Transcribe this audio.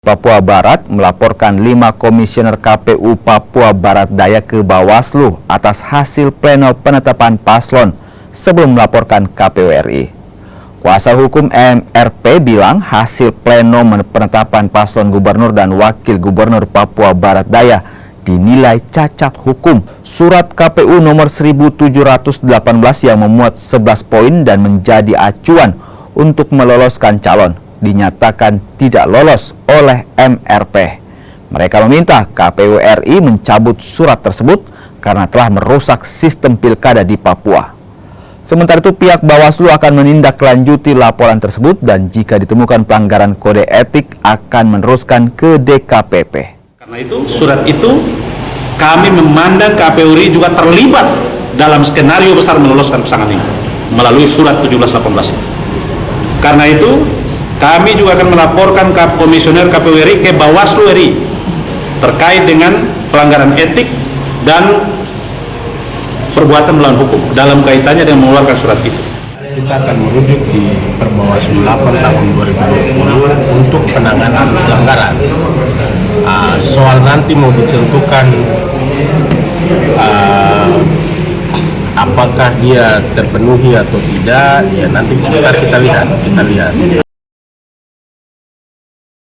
Papua Barat melaporkan 5 komisioner KPU Papua Barat Daya ke Bawaslu atas hasil pleno penetapan paslon sebelum melaporkan KPU RI. Kuasa hukum MRP bilang hasil pleno penetapan paslon gubernur dan wakil gubernur Papua Barat Daya dinilai cacat hukum. Surat KPU nomor 1718 yang memuat 11 poin dan menjadi acuan untuk meloloskan calon dinyatakan tidak lolos oleh MRP. Mereka meminta KPU RI mencabut surat tersebut karena telah merusak sistem pilkada di Papua. Sementara itu pihak Bawaslu akan menindaklanjuti laporan tersebut dan jika ditemukan pelanggaran kode etik akan meneruskan ke DKPP. Karena itu surat itu kami memandang KPU RI juga terlibat dalam skenario besar meloloskan pasangan ini melalui surat 1718 ini. Karena itu kami juga akan melaporkan komisioner KPU RI ke Bawaslu RI terkait dengan pelanggaran etik dan perbuatan melawan hukum dalam kaitannya dengan mengeluarkan surat itu. Kita akan merujuk di Perbawaslu 8 tahun 2020 untuk penanganan pelanggaran. Soal nanti mau ditentukan apakah dia terpenuhi atau tidak, ya nanti sebentar kita lihat.